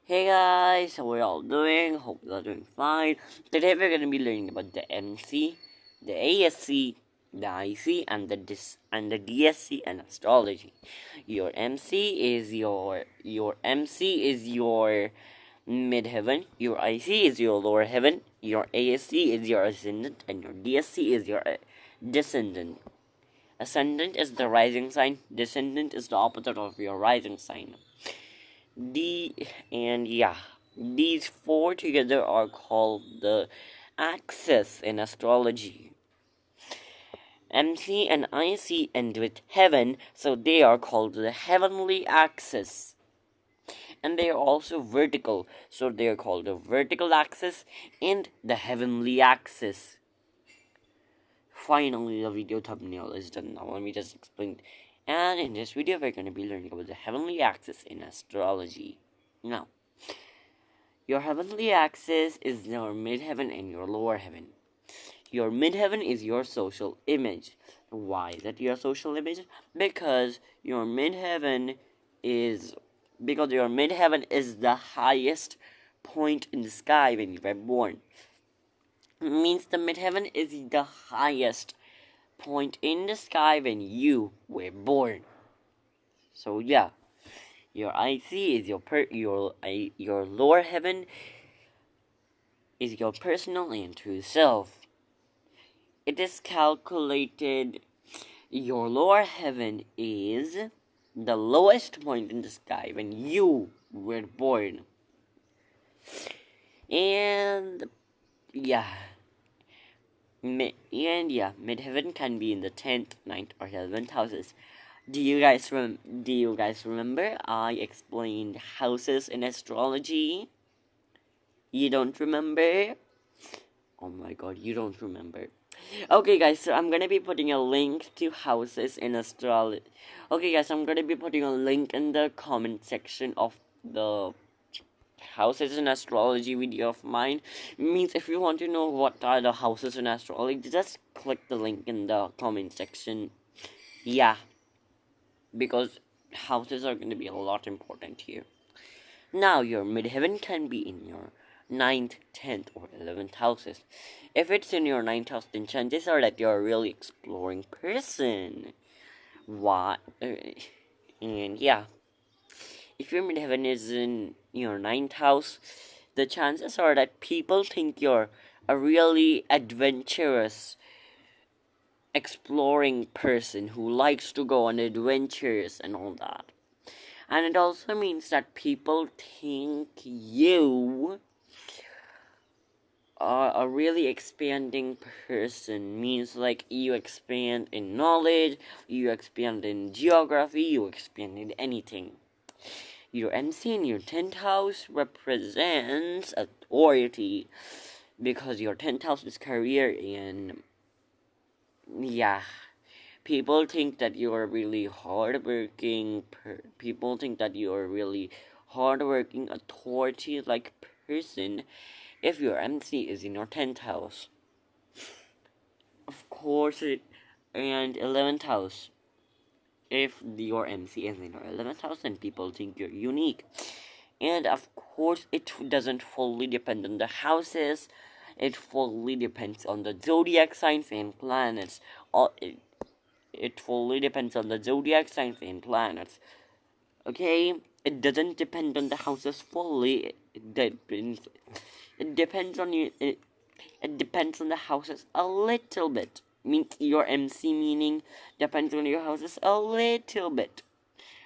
Hey guys, how are y'all doing? Hope you're doing fine. Today we're gonna be learning about the MC, the ASC, the IC, and the DSC and astrology. Your MC is your MC is your midheaven. Your IC is your lower heaven. Your ASC is your ascendant, and your DSC is your descendant. Ascendant is the rising sign. Descendant is the opposite of your rising sign. D and yeah, these four together are called the axis in astrology. MC and IC end with heaven, so they are called the heavenly axis. And they are also vertical, so they are called the vertical axis and the heavenly axis. Finally, the video thumbnail is done. Now let me just explain. And in this video, we're going to be learning about the heavenly axis in astrology. Now, your heavenly axis is your midheaven and your lower heaven. Your midheaven is your social image. Why is that your social image? Because your midheaven is the highest point in the sky when you were born. It means the midheaven is the highest point in the sky when you were born. So yeah, your IC is your lower heaven is your personal and true self. It is calculated. Your lower heaven is the lowest point in the sky when you were born. And yeah, midheaven can be in the 10th, 9th, or 11th houses. Do you guys remember I explained houses in astrology? You don't remember? Oh my god, you don't remember. Okay guys, so I'm gonna be putting a link to houses in astrology. Okay guys, I'm gonna be putting a link in the comment section of the houses in astrology video of mine. Means if you want to know what are the houses in astrology, just click the link in the comment section. Yeah, because houses are gonna be a lot important here. Now your midheaven can be in your 9th, 10th, or 11th houses. If it's in your 9th house, then chances are that you're a really exploring person. Why? And yeah, if your midheaven is in your 9th house, the chances are that people think you're a really adventurous, exploring person who likes to go on adventures and all that. And it also means that people think you are a really expanding person. Means like you expand in knowledge, you expand in geography, you expand in anything. Your MC in your 10th house represents authority because your 10th house is career, and yeah, people think that you are really hardworking. People think that you are really hardworking, authority-like person if your MC is in your 10th house. Of course, and 11th house. If your MC is in your 11th house, then people think you're unique. And of course, it doesn't fully depend on the houses. It fully depends on the zodiac signs and planets. It fully depends on the zodiac signs and planets. Okay, it doesn't depend on the houses fully. It depends on you. It depends on the houses a little bit. Means your MC meaning depends on your houses a little bit,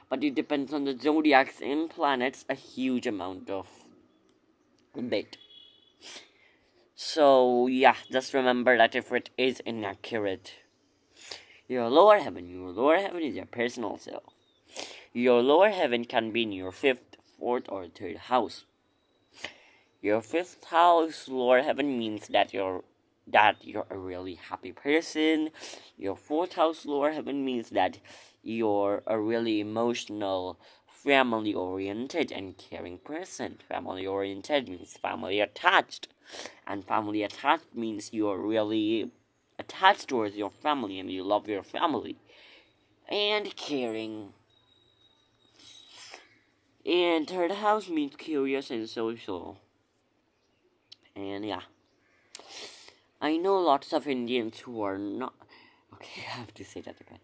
but it depends on the zodiacs and planets a huge amount of bit. So yeah, just remember that if it is inaccurate. Your lower heaven is your personal self. Your lower heaven can be in your 5th, 4th, or 3rd house. Your 5th house lower heaven means that you're a really happy person. Your 4th house lower heaven means that you're a really emotional, family oriented, and caring person. Family oriented means family attached, and family attached means you're really attached towards your family and you love your family. And caring. And third house means curious and social. And yeah, I know lots of Indians who are not. Okay, I have to say that again.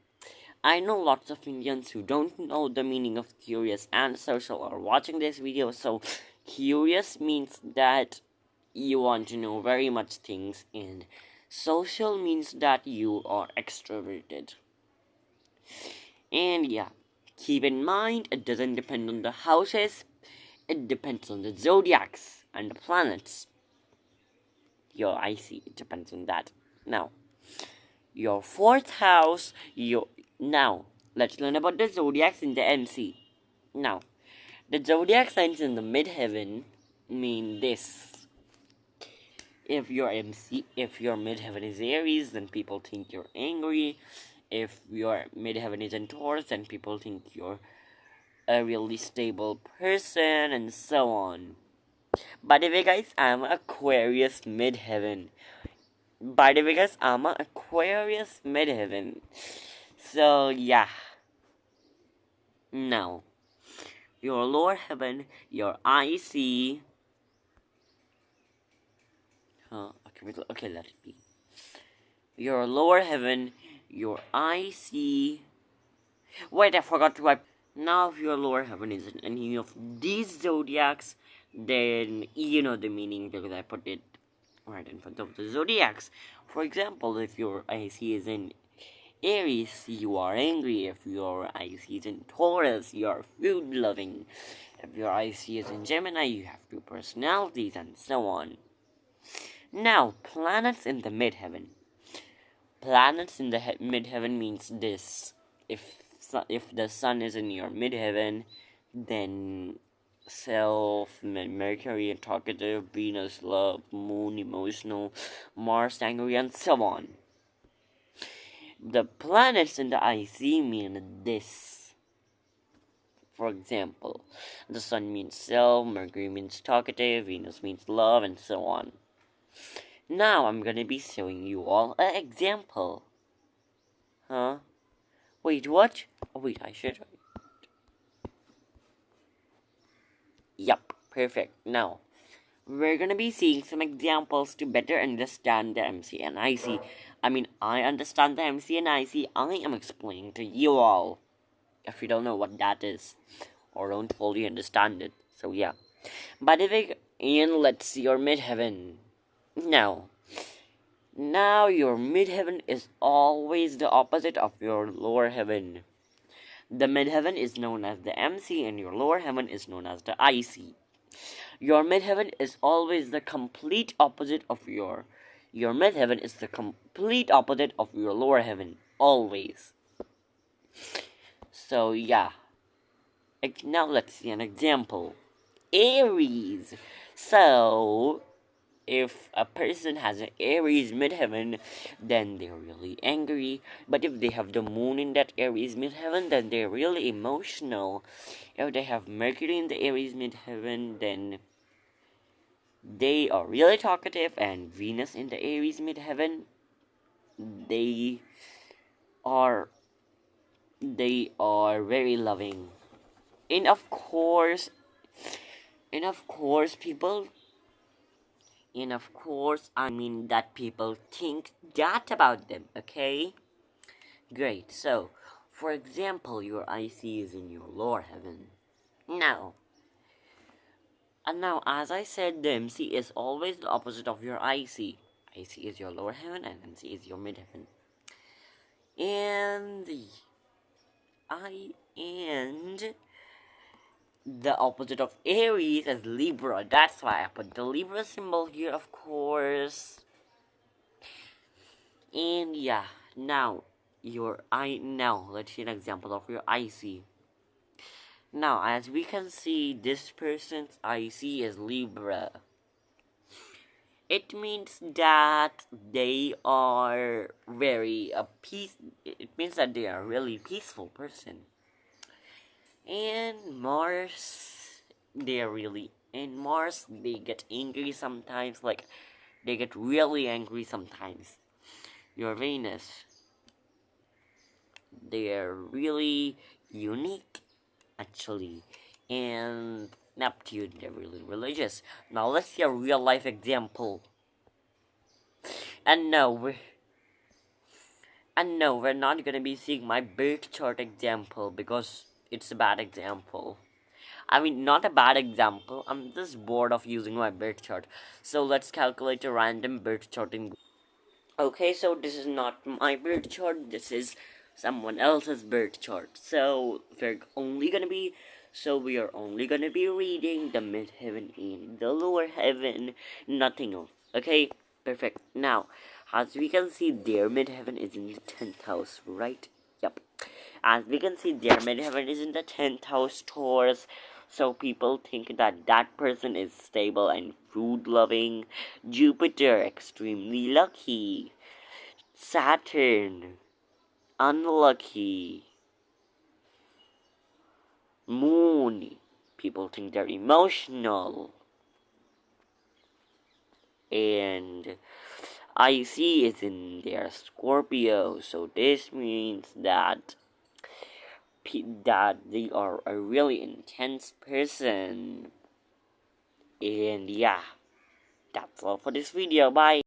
I know lots of Indians who don't know the meaning of curious and social are watching this video. So, curious means that you want to know very much things, and social means that you are extroverted. And yeah, keep in mind it doesn't depend on the houses, it depends on the zodiacs and the planets. I see, it depends on that. Now, your fourth house, now let's learn about the zodiacs in the MC. Now, the zodiac signs in the midheaven mean this. If your midheaven is Aries, then people think you're angry. If your midheaven is in Taurus, then people think you're a really stable person, and so on. By the way, guys, I'm Aquarius midheaven. So yeah. Now, your lower heaven, your IC. Okay, let it be. Your lower heaven, your IC. Wait, I forgot to wipe. Now, if your lower heaven is in any of these zodiacs, then you know the meaning because I put it right in front of the zodiacs. For example, if your IC is in Aries, you are angry. If your IC is in Taurus, you are food loving. If your IC is in Gemini, you have two personalities, and so on. Now, planets in the midheaven. Planets in the midheaven means this. If the sun is in your midheaven, then Mercury talkative, Venus love, Moon emotional, Mars angry, and so on. The planets in the IC mean this. For example, the sun means self, Mercury means talkative, Venus means love, and so on. Now I'm gonna be showing you all an example. Huh? Wait, what? Oh, wait, I should. Yup, perfect. Now, we're gonna be seeing some examples to better understand the MC and IC. I understand the MC and IC. I am explaining to you all. If you don't know what that is, or don't fully understand it. So, yeah. By the way, Ian, let's see your midheaven. Now, your midheaven is always the opposite of your lower heaven. The midheaven is known as the MC, and your lower heaven is known as the IC. Your midheaven is always the complete opposite of your midheaven is the complete opposite of your lower heaven, always. So yeah. Now let's see an example. Aries. So, if a person has an Aries midheaven, then they're really angry. But if they have the moon in that Aries midheaven, then they're really emotional. If they have Mercury in the Aries midheaven, then they are really talkative. And Venus in the Aries midheaven, they are very loving. And of course, people that people think that about them, okay? Great. So, for example, your IC is in your lower heaven. Now, as I said, the MC is always the opposite of your IC. IC is your lower heaven and MC is your midheaven. And the opposite of Aries is Libra. That's why I put the Libra symbol here, of course. And yeah, now let's see an example of your IC. Now, as we can see, this person's IC is Libra. It means that they are it means that they are a really peaceful person. And Mars, they get angry sometimes, like, they get really angry sometimes. Your Venus, they are really unique, actually. and Neptune, they're really religious. Now let's see a real life example. And no, we're not gonna be seeing my birth chart example because it's a bad example. I mean, not a bad example. I'm just bored of using my birth chart. So let's calculate a random birth chart in. Okay, so this is not my birth chart. This is someone else's birth chart. We are only gonna be reading the midheaven and the lower heaven, nothing else. Okay, perfect. Now, as we can see, their midheaven is in the 10th house, right? Yep. As we can see, their midheaven is in the 10th house Taurus. So people think that that person is stable and food loving. Jupiter, extremely lucky. Saturn, unlucky. Moon, people think they're emotional. And IC is in their Scorpio, so this means that they are a really intense person. And yeah, that's all for this video. Bye.